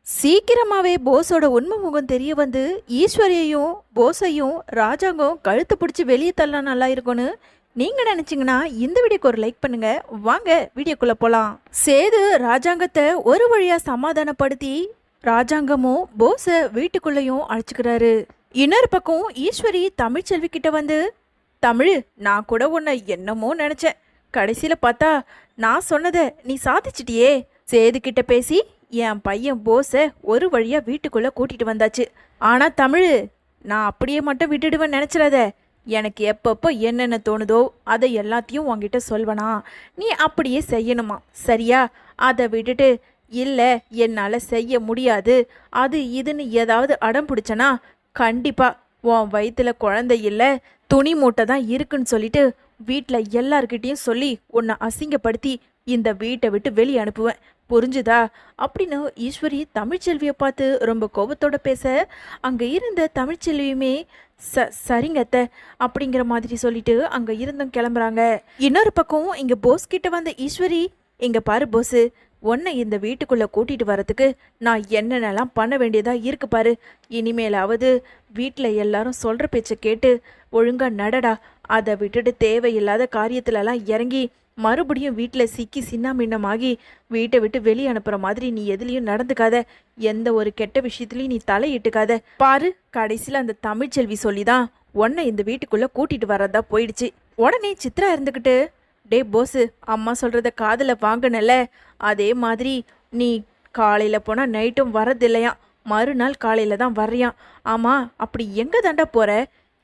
சீக்கிரமாவே போஸோட உண்மை முகம் தெரிய வந்து ஈஸ்வரியையும் போஸையும் ராஜாங்கம் கழுத்து பிடிச்சி வெளியே தள்ளலாம் நல்லா இருக்கும்னு நீங்க நினைச்சீங்கன்னா இந்த வீடியோக்கு ஒரு லைக் பண்ணுங்க. வாங்க வீடியோக்குள்ள போலாம். சேது ராஜாங்கத்தை ஒரு வழியா சமாதானப்படுத்தி ராஜாங்கமும் போஸை வீட்டுக்குள்ளேயும் அழைச்சிக்கிறாரு. இன்னொரு பக்கம் ஈஸ்வரி தமிழ்ச்செல்வி கிட்ட வந்து, தமிழ், நான் கூட உன்னை என்னமோ நினைச்சேன், கடைசியில பார்த்தா நான் சொன்னதை நீ சாதிச்சிட்டியே. சேது கிட்ட பேசி என் பையன் போஸை ஒரு வழியா வீட்டுக்குள்ள கூட்டிட்டு வந்தாச்சு. ஆனா தமிழ், நான் அப்படியே மட்டும் விட்டுடுவேன் நினைச்சிடாத. எனக்கு எப்பப்போ என்னென்ன தோணுதோ அதை எல்லாத்தையும் உன்கிட்ட சொல்வனா, நீ அப்படியே செய்யணுமா, சரியா? அதை விட்டுட்டு இல்லை என்னால் செய்ய முடியாது அது இதுன்னு ஏதாவது அடம் பிடிச்சனா கண்டிப்பா உன் வயிற்றுல குழந்தை இல்லை துணி மூட்டை தான் இருக்குன்னு சொல்லிட்டு வீட்டில் எல்லார்கிட்டையும் சொல்லி உன்னை அசிங்கப்படுத்தி இந்த வீட்டை விட்டு வெளியே அனுப்புவேன், புரிஞ்சுதா? அப்படின்னு ஈஸ்வரி தமிழ்ச்செல்வியை பார்த்து ரொம்ப கோபத்தோட பேச, அங்கே இருந்த தமிழ்ச்செல்வியுமே சரிங்க அத்தை அப்படிங்கிற மாதிரி சொல்லிட்டு அங்கே இருந்தும் கிளம்புறாங்க. இன்னொரு பக்கம் இங்கே போஸ் கிட்ட வந்த ஈஸ்வரி, இங்கே பாரு போஸு, உன்னை இந்த வீட்டுக்குள்ளே கூட்டிகிட்டு வரத்துக்கு நான் என்னென்னலாம் பண்ண வேண்டியதாக இருக்கு பாரு. இனிமேலாவது வீட்டில் எல்லாரும் சொல்கிற பேச்சை கேட்டு ஒழுங்காக நடடா. அதை விட்டுட்டு தேவையில்லாத காரியத்துலலாம் இறங்கி மறுபடியும் வீட்டில் சிக்கி சின்னாமின்னமாகி வீட்டை விட்டு வெளியே அனுப்புகிற மாதிரி நீ எதுலேயும் நடந்துக்காத. எந்த ஒரு கெட்ட விஷயத்துலையும் நீ தலையிட்டுக்காத. பாரு, கடைசியில் அந்த தமிழ்ச்செல்வி சொல்லி தான் உன்னை இந்த வீட்டுக்குள்ளே கூட்டிகிட்டு வரதா போயிடுச்சு. உடனே சித்ரா இருந்துக்கிட்டு, டே போஸு, அம்மா சொல்கிறத காதில் வாங்கினல, அதே மாதிரி நீ காலையில் போனால் நைட்டும் வரதில்லையா, மறுநாள் காலையில் தான் வர்றியான். ஆமாம், அப்படி எங்கே தாண்டா போகிற?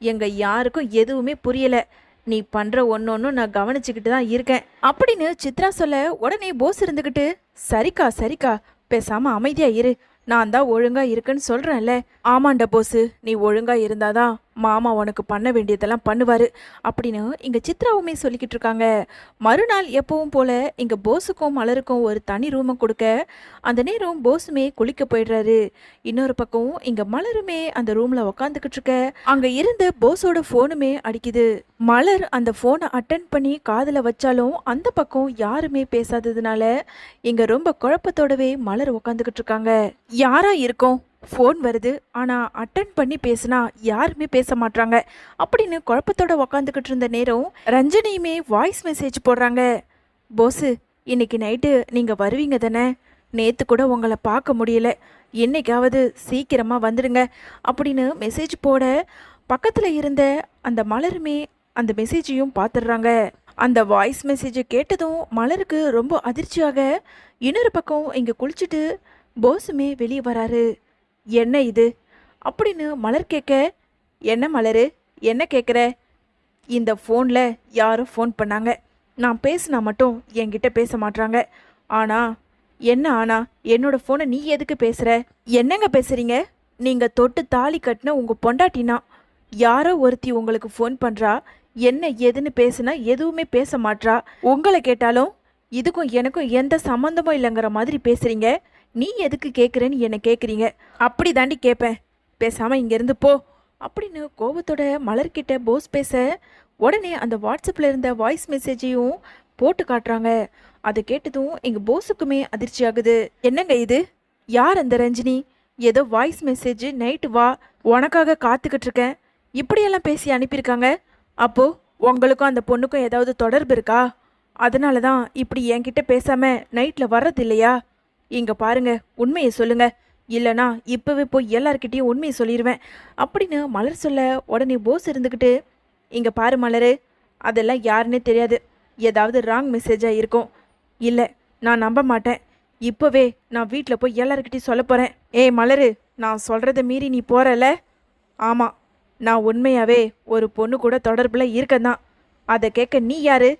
எங்கள் யாருக்கும் எதுவுமே புரியலை. நீ பண்ணுற ஒன்னொன்னும் நான் கவனிச்சுக்கிட்டு தான் இருக்கேன் அப்படின்னு சித்ரா சொல்ல, உடனே போஸ் இருந்துக்கிட்டு, சரிக்கா சரிக்கா, பேசாமல் அமைதியாக இரு, நான் தான் ஒழுங்காக இருக்குன்னு சொல்கிறேன்ல. ஆமாண்டா போஸு, நீ ஒழுங்காக இருந்தாதான் மாமா உனக்கு பண்ண வேண்டியதெல்லாம் பண்ணுவார் அப்படின்னு இங்கே சித்ராவுமே சொல்லிக்கிட்டு இருக்காங்க. மறுநாள் எப்பவும் போல் இங்கே போஸுக்கும் மலருக்கும் ஒரு தனி ரூமை கொடுக்க, அந்த நேரம் போஸுமே குளிக்க போயிடுறாரு. இன்னொரு பக்கம் இங்கே மலருமே அந்த ரூமில் உக்காந்துக்கிட்டு இருக்க, அங்கே இருந்த போஸோட ஃபோனுமே அடிக்குது. மலர் அந்த ஃபோனை அட்டன் பண்ணி காதில் வச்சாலும் அந்த பக்கம் யாருமே பேசாததுனால இங்கே ரொம்ப குழப்பத்தோடவே மலர் உக்காந்துக்கிட்டு இருக்காங்க. யாரா இருக்கும், ஃபோன் வருது ஆனால் அட்டன் பண்ணி பேசுனா யாருமே பேச மாட்டாங்க அப்படின்னு குழப்பத்தோட உக்காந்துக்கிட்டு இருந்த நேரம் ரஞ்சனியுமே வாய்ஸ் மெசேஜ் போடுறாங்க. போஸு, இன்னைக்கு நைட்டு நீங்கள் வருவீங்க தானே? நேற்று கூட உங்களை பார்க்க முடியல, என்னைக்காவது சீக்கிரமாக வந்துடுங்க அப்படின்னு மெசேஜ் போட, பக்கத்தில் இருந்த அந்த மலருமே அந்த மெசேஜையும் பார்த்துடுறாங்க. அந்த வாய்ஸ் மெசேஜை கேட்டதும் மலருக்கு ரொம்ப அதிர்ச்சியாக, இன்னொரு பக்கம் இங்கே குளிச்சுட்டு போஸுமே வெளியே வராரு. என்ன இது அப்படின்னு மலர் கேட்க, என்ன மலரு, என்ன கேட்குற? இந்த ஃபோனில் யாரும் ஃபோன் பண்ணாங்க, நான் பேசினா மட்டும் என்கிட்ட பேச மாட்றாங்க. ஆனா என்னோட ஃபோனை நீ எதுக்கு பேசுகிற? என்னங்க பேசுகிறீங்க? நீங்கள் தொட்டு தாலி கட்டின உங்கள் பொண்டாட்டினா யாரோ ஒருத்தி உங்களுக்கு ஃபோன் பண்ணுறா, என்ன ஏதுன்னு பேசுனா எதுவுமே பேச மாட்றா. உங்களை கேட்டாலும் இதுக்கும் எனக்கும் எந்த சம்மந்தமும் இல்லைங்கிற மாதிரி பேசுகிறீங்க. நீ எதுக்கு கேட்குறேன்னு என்னை கேட்குறீங்க? அப்படி தாண்டி கேட்பேன், பேசாமல் இங்கேருந்து போ அப்படின்னு கோபத்தோட மலர்கிட்ட போஸ் பேச, உடனே அந்த வாட்ஸ்அப்பில் இருந்த வாய்ஸ் மெசேஜையும் போட்டு காட்டுறாங்க. அதை கேட்டதும் எங்கள் போஸுக்குமே அதிர்ச்சி ஆகுது. என்னங்க இது, யார் அந்த ரஞ்சினி? ஏதோ வாய்ஸ் மெசேஜ், நைட்டு வா, உனக்காக காத்துக்கிட்டு இருக்கேன், இப்படியெல்லாம் பேசி அனுப்பியிருக்காங்க. அப்போது உங்களுக்கும் அந்த பொண்ணுக்கும் ஏதாவது தொடர்பு இருக்கா? அதனால தான் இப்படி என்கிட்ட பேசாமல் நைட்டில் வர்றது இல்லையா? இங்கே பாருங்க, உண்மையை சொல்லுங்க, இல்லைனா இப்போவே போய் எல்லார்கிட்டையும் உண்மையை சொல்லிடுவேன் அப்படின்னு மலர் சொல்ல, உடனே போஸ் இருந்துக்கிட்டு, இங்கே பாரு மலரு, அதெல்லாம் யாருன்னே தெரியாது, ஏதாவது ராங் மெசேஜாக இருக்கும். இல்லை, நான் நம்ப மாட்டேன், இப்போவே நான் வீட்டில் போய் எல்லார்கிட்டையும் சொல்ல போகிறேன். ஏய் மலரு, நான் சொல்கிறத மீறி நீ போகிறல? ஆமாம், நான் உண்மையாகவே ஒரு பொண்ணு கூட தொடர்பில் இருக்கேன். அதை கேட்க நீ யாரு?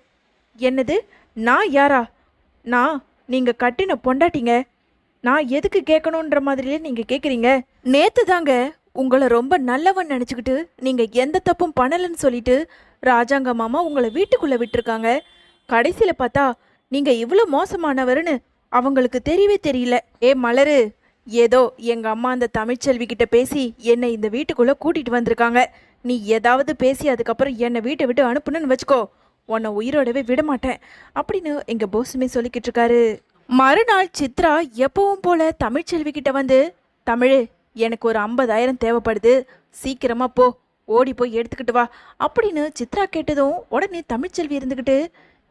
என்னது, நான் யாரா? நான் நீங்கள் கட்டின பொண்டாட்டிங்க. நான் எதுக்கு கேட்கணுன்ற மாதிரியே நீங்கள் கேட்குறீங்க. நேற்று தாங்க உங்களை ரொம்ப நல்லவன் நினச்சிக்கிட்டு நீங்கள் எந்த தப்பும் பண்ணலைன்னு சொல்லிட்டு ராஜாங்க மாமா உங்களை வீட்டுக்குள்ளே விட்டுருக்காங்க. கடைசியில் பார்த்தா நீங்கள் இவ்வளோ மோசமானவர்னு அவங்களுக்கு தெரியவே தெரியல. ஏ மலரு, ஏதோ எங்கள் அம்மா அந்த தமிழ்ச்செல்வி கிட்ட பேசி என்னை இந்த வீட்டுக்குள்ளே கூட்டிகிட்டு வந்திருக்காங்க. நீ ஏதாவது பேசி அதுக்கப்புறம் என்னை வீட்டை விட்டு அனுப்புணுன்னு வச்சுக்கோ, உன்னை உயிரோடவே விட மாட்டேன் அப்படின்னு எங்கள் போஸுமே சொல்லிக்கிட்டு இருக்காரு. மறுநாள் சித்ரா எப்பவும் போல தமிழ்ச்செல்வி கிட்ட வந்து, தமிழ், எனக்கு ஒரு 50,000 தேவைப்படுது, சீக்கிரமா போ, ஓடி போய் எடுத்துக்கிட்டு வா அப்படின்னு சித்ரா கேட்டதும் உடனே தமிழ்ச்செல்வி இருந்துக்கிட்டு,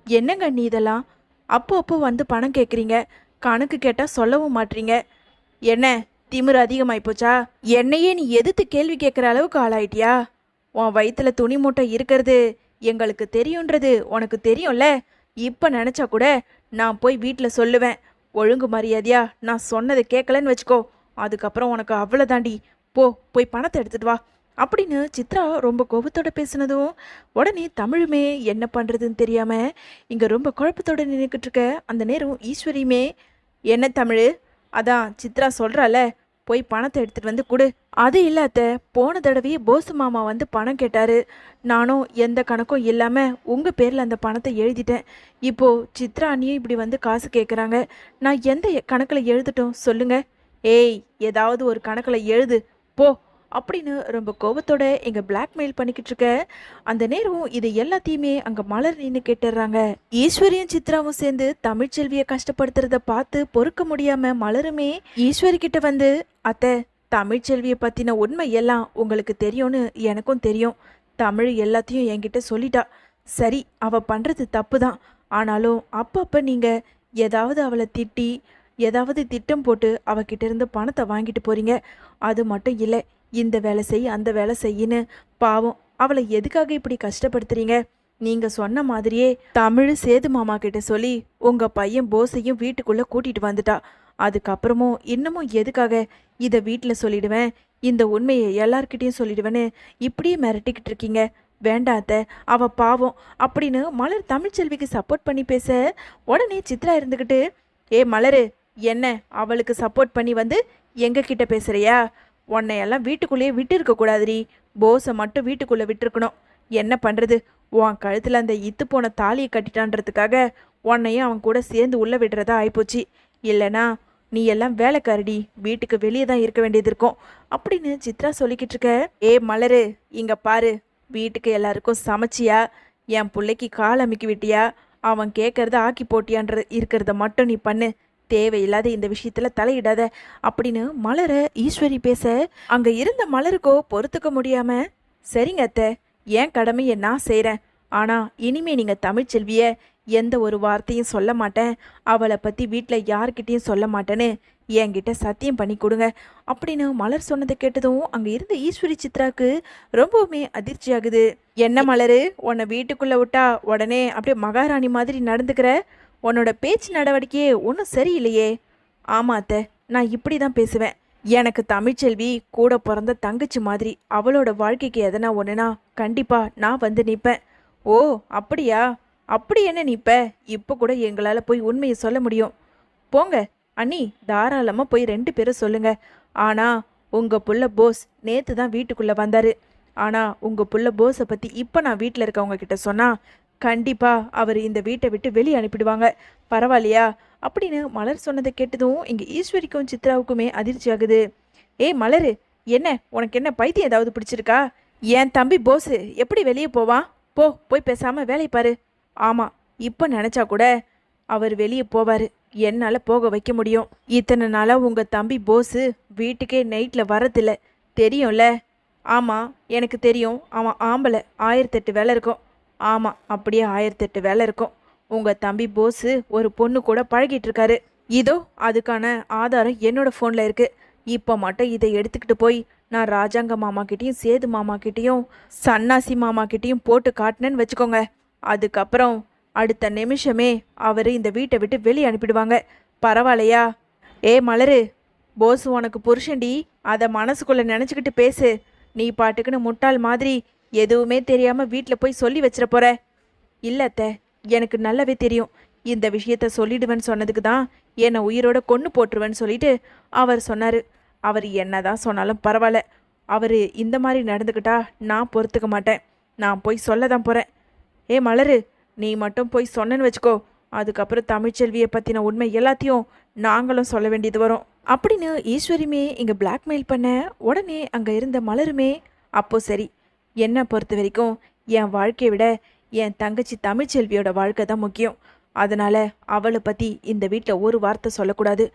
என்னங்க நீ இதெல்லாம் அப்போ அப்போ வந்து பணம் கேட்குறீங்க, கணக்கு கேட்டால் சொல்லவும் மாட்டீங்க, என்ன திமிரு அதிகமாகி போச்சா? என்னையே நீ எதிர்த்து கேள்வி கேட்குற அளவுக்கு ஆளாயிட்டியா? உன் வயிற்றுல துணி மூட்டை இருக்கிறது எங்களுக்கு தெரியுன்றது உனக்கு தெரியும்ல. இப்போ நினச்சா கூட நான் போய் வீட்டில் சொல்லுவேன். ஒழுங்கு மரியாதையா நான் சொன்னதை கேட்கலன்னு வச்சுக்கோ, அதுக்கப்புறம் உனக்கு அவ்வளோதாண்டி. போய் பணத்தை எடுத்துட்டு வா அப்படின்னு சித்ரா ரொம்ப கோபத்தோட பேசினதும் உடனே தமிழுமே என்ன பண்ணுறதுன்னு தெரியாமல் இங்கே ரொம்ப குழப்பத்தோடு நின்றுக்கிட்டு இருக்க அந்த நேரம் ஈஸ்வரியுமே, என்ன தமிழ், அதான் சித்ரா சொல்கிறால, போய் பணத்தை எடுத்துகிட்டு வந்து கொடு. அது இல்லாத போன தடவையே போசு மாமா வந்து பணம் கேட்டார், நானும் எந்த கணக்கும் இல்லாமல் உங்கள் பேரில் அந்த பணத்தை எழுதிட்டேன். இப்போது சித்ரா அண்ணியும் இப்படி வந்து காசு கேட்குறாங்க, நான் எந்த கணக்கில் எழுதட்டும் சொல்லுங்க? ஏய், ஏதாவது ஒரு கணக்கில் எழுது போ அப்படின்னு ரொம்ப கோபத்தோட எங்க பிளாக்மெயில் பண்ணிக்கிட்டு இருக்க அந்த நேரம் இது எல்லாத்தையுமே அங்க மலர் நின்று கேட்டுடுறாங்க. ஈஸ்வரியும் சித்ராவும் சேர்ந்து தமிழ்ச்செல்வியை கஷ்டப்படுத்துறத பார்த்து பொறுக்க முடியாம மலருமே ஈஸ்வரி கிட்ட வந்து, அத்தை, தமிழ்ச்செல்வியை பத்தின உண்மை எல்லாம் உங்களுக்கு தெரியும்னு எனக்கும் தெரியும். தமிழ் எல்லாத்தையும் என்கிட்ட சொல்லிட்டா. சரி, அவ பண்றது தப்பு தான். ஆனாலும் அப்பப்ப நீங்க ஏதாவது அவளை திட்டி ஏதாவது திட்டம் போட்டு அவகிட்ட இருந்து பணத்தை வாங்கிட்டு போறீங்க. அது மட்டும் இல்லை, இந்த வேலை செய் அந்த வேலை செய்யின்னு பாவம் அவளை எதுக்காக இப்படி கஷ்டப்படுத்துறீங்க? நீங்க சொன்ன மாதிரியே தமிழ் சேது மாமா கிட்ட சொல்லி உங்க பையன் போஸையும் வீட்டுக்குள்ள கூட்டிட்டு வந்துட்டா. அதுக்கப்புறமும் இன்னமும் எதுக்காக இதை வீட்டில் சொல்லிடுவேன், இந்த உண்மையை எல்லார்கிட்டையும் சொல்லிடுவேன்னு இப்படியே மிரட்டிக்கிட்டு இருக்கீங்க? வேண்டாத்த, அவ பாவம் அப்படின்னு மலர் தமிழ்ச்செல்விக்கு சப்போர்ட் பண்ணி பேச உடனே சித்ரா இருந்துக்கிட்டு, ஏ மலரு, என்ன அவளுக்கு சப்போர்ட் பண்ணி வந்து எங்க கிட்ட பேசுறியா? உன்னையெல்லாம் வீட்டுக்குள்ளேயே விட்டு இருக்கக்கூடாதுரி, போஸை மட்டும் வீட்டுக்குள்ளே விட்டுருக்கணும். என்ன பண்ணுறது, உன் கழுத்தில் அந்த இத்து போன தாலியை கட்டிட்டான்றதுக்காக உன்னையும் அவன் கூட சேர்ந்து உள்ளே விடுறதா ஆயிப்போச்சு. இல்லைனா நீ எல்லாம் வேலைக்காரடி, வீட்டுக்கு வெளியே தான் இருக்க வேண்டியது இருக்கும் அப்படின்னு சித்ரா சொல்லிக்கிட்டு இருக்க. ஏ மலரு, இங்கே பாரு, வீட்டுக்கு எல்லாருக்கும் சமைச்சியா, என் பிள்ளைக்கு கால் அமைக்கி விட்டியா, அவன் கேட்கறத ஆக்கி போட்டியான்ற இருக்கிறத மட்டும் நீ பண்ணு, தேவையில்லாத இந்த விஷயத்துல தலையிடாத அப்படின்னு மலரை ஈஸ்வரி பேச அங்க இருந்த மலருக்கோ பொறுத்துக்க முடியாம, சரிங்க அத்தை, என் கடமையை நான் செய்கிறேன். ஆனா இனிமே நீங்க தமிழ்ச்செல்விய எந்த ஒரு வார்த்தையும் சொல்ல மாட்டேன், அவளை பத்தி வீட்டில் யார்கிட்டையும் சொல்ல மாட்டேன்னு என்கிட்ட சத்தியம் பண்ணி கொடுங்க அப்படின்னு மலர் சொன்னதை கேட்டதும் அங்க இருந்த ஈஸ்வரி சித்ராக்கு ரொம்பவுமே அதிர்ச்சி ஆகுது. என்ன மலரு, உன்னை வீட்டுக்குள்ள விட்டா உடனே அப்படியே மகாராணி மாதிரி நடந்துக்கிற? உன்னோட பேச்சு நடவடிக்கையே ஒன்றும் சரியில்லையே. ஆமா அத்தை, நான் இப்படி தான் பேசுவேன். எனக்கு தமிழ்ச்செல்வி கூட பிறந்த தங்கச்சி மாதிரி, அவளோட வாழ்க்கைக்கு எதனா ஒன்றுனா கண்டிப்பாக நான் வந்து நிற்பேன். ஓ அப்படியா? அப்படி என்ன நிற்ப? இப்போ கூட எங்களால் போய் உண்மையை சொல்ல முடியும். போங்க அண்ணி, தாராளமாக போய் 2 பேரும் சொல்லுங்க. ஆனால் உங்கள் புள்ள போஸ் நேற்று தான் வீட்டுக்குள்ளே வந்தார். ஆனால் உங்கள் புள்ள போஸை பற்றி இப்போ நான் வீட்டில் இருக்கவங்க கிட்ட சொன்னால் கண்டிப்பாக அவர் இந்த வீட்டை விட்டு வெளியே அனுப்பிடுவாங்க. பரவாயில்லையா அப்படின்னு மலர் சொன்னதை கேட்டதும் இங்கே ஈஸ்வரிக்கும் சித்ராவுக்குமே அதிர்ச்சி ஆகுது. ஏய் மலரு, என்ன உனக்கு என்ன பைத்தியம் ஏதாவது பிடிச்சிருக்கா? என் தம்பி போஸு எப்படி வெளியே போவான்? போய் பேசாமல் வேலை பாரு. ஆமாம், இப்போ நினச்சா கூட அவர் வெளியே போவார், என்னால் போக வைக்க முடியும். இத்தனை நாளாக உங்கள் தம்பி போஸு வீட்டுக்கே நைட்டில் வரதில்லை, தெரியும்ல? ஆமாம், எனக்கு தெரியும். அவன் ஆம்பளை, 1008 வேலை இருக்கும். ஆமாம், அப்படியே 1008 வேலை இருக்கும். உங்கள் தம்பி போஸு ஒரு பொண்ணு கூட பழகிட்டு இருக்காரு. இதோ அதுக்கான ஆதாரம் என்னோட ஃபோனில் இருக்குது. இப்போ மட்டும் இதை எடுத்துக்கிட்டு போய் நான் ராஜாங்க மாமா கிட்டேயும் சேது மாமா கிட்டேயும் சன்னாசி மாமா கிட்டேயும் போட்டு காட்டினேன்னு வச்சுக்கோங்க, அதுக்கப்புறம் அடுத்த நிமிஷமே அவர் இந்த வீட்டை விட்டு வெளியே அனுப்பிடுவாங்க. பரவாயில்லையா? ஏ மலரு, போஸ் உனக்கு புருஷன்டி, அதை மனசுக்குள்ளே நினச்சிக்கிட்டு பேசு. நீ பாட்டுக்குன்னு முட்டாள் மாதிரி எதுவுமே தெரியாமல் வீட்டில் போய் சொல்லி வச்சிட போற. இல்லத்த, எனக்கு நல்லாவே தெரியும். இந்த விஷயத்த சொல்லிடுவேன்னு சொன்னதுக்கு தான் என்னை உயிரோட கொன்று போட்டுருவேன்னு சொல்லிட்டு அவர் சொன்னார். அவர் என்னதான் சொன்னாலும் பரவாயில்ல, அவர் இந்த மாதிரி நடந்துக்கிட்டா நான் பொறுத்துக்க மாட்டேன். நான் போய் சொல்ல தான் போகிறேன். ஏ மலரு, நீ மட்டும் போய் சொன்னேன்னு வச்சுக்கோ, அதுக்கப்புறம் தமிழ்ச்செல்வியை பற்றின உண்மை எல்லாத்தையும் நாங்களும் சொல்ல வேண்டியது வரும் அப்படின்னு ஈஸ்வரியுமே இங்கே பிளாக்மெயில் பண்ண உடனே அங்கே இருந்த மலருமே, அப்போ சரி, என்னை பொறுத்த வரைக்கும் என் வாழ்க்கையை விட என் தங்கச்சி தமிழ்ச்செல்வியோட வாழ்க்கை தான் முக்கியம். அதனால் அவளை பற்றி இந்த வீட்டில் ஒரு வார்த்தை சொல்லக்கூடாது.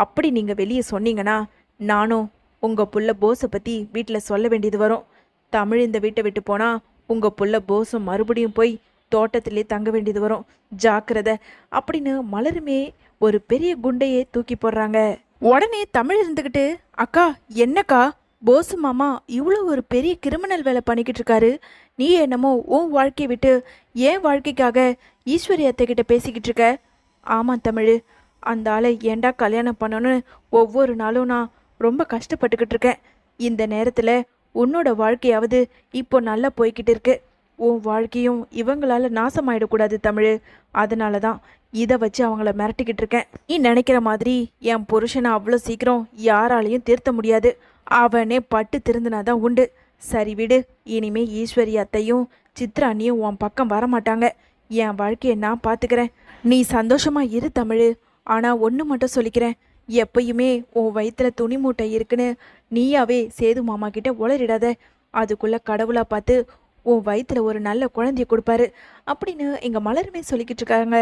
அப்படி நீங்கள் வெளியே சொன்னீங்கன்னா நானும் உங்கள் புள்ள போஸை பற்றி வீட்டில் சொல்ல வேண்டியது வரும். தமிழ் இந்த வீட்டை விட்டு போனால் உங்கள் புள்ள போஸும் மறுபடியும் போய் தோட்டத்திலே தங்க வேண்டியது வரும். ஜாக்கிரதை அப்படின்னு மலருமே ஒரு பெரிய குண்டையே தூக்கி போடுறாங்க. உடனே தமிழ் இருந்துக்கிட்டு, அக்கா என்னக்கா, போசு மாமா இவ்வளோ ஒரு பெரிய கிரிமினல் வேலை பண்ணிக்கிட்டு இருக்காரு, நீ என்னமோ உன் வாழ்க்கையை விட்டு ஏன் வாழ்க்கைக்காக ஈஸ்வரி அத்தைக்கிட்ட பேசிக்கிட்டு இருக்க? ஆமாம் தமிழ், அந்த ஆளை ஏண்டா கல்யாணம் பண்ணணும்னு ஒவ்வொரு நாளும் நான் ரொம்ப கஷ்டப்பட்டுக்கிட்டு இருக்கேன். இந்த நேரத்தில் உன்னோட வாழ்க்கையாவது இப்போ நல்லா போய்கிட்டு இருக்கு. உன் வாழ்க்கையும் இவங்களால நாசமாயிடக்கூடாது தமிழ். அதனால தான் இதை வச்சு அவங்கள மிரட்டிக்கிட்டு இருக்கேன். நீ நினைக்கிற மாதிரி என் புருஷனை அவ்வளோ சீக்கிரம் யாராலையும் தீர்த்த முடியாது. அவனே பட்டு திருந்தினாதான் உண்டு. சரி விடு, இனிமே ஈஸ்வரி அத்தையும் சித்ராணியும் உன் பக்கம் வரமாட்டாங்க. என் வாழ்க்கையை நான் பார்த்துக்கிறேன். நீ சந்தோஷமா இரு தமிழ். ஆனால் ஒன்று மட்டும் சொல்லிக்கிறேன், எப்பயுமே உன் வயிற்றுல துணி மூட்டை இருக்குன்னு நீயாவே சேது மாமா கிட்ட உளறிடாத. அதுக்குள்ள கடவுளா பார்த்து உன் வயிற்றுல ஒரு நல்ல குழந்தைய கொடுப்பாரு அப்படின்னு எங்கள் மலருமே சொல்லிக்கிட்டு இருக்காங்க.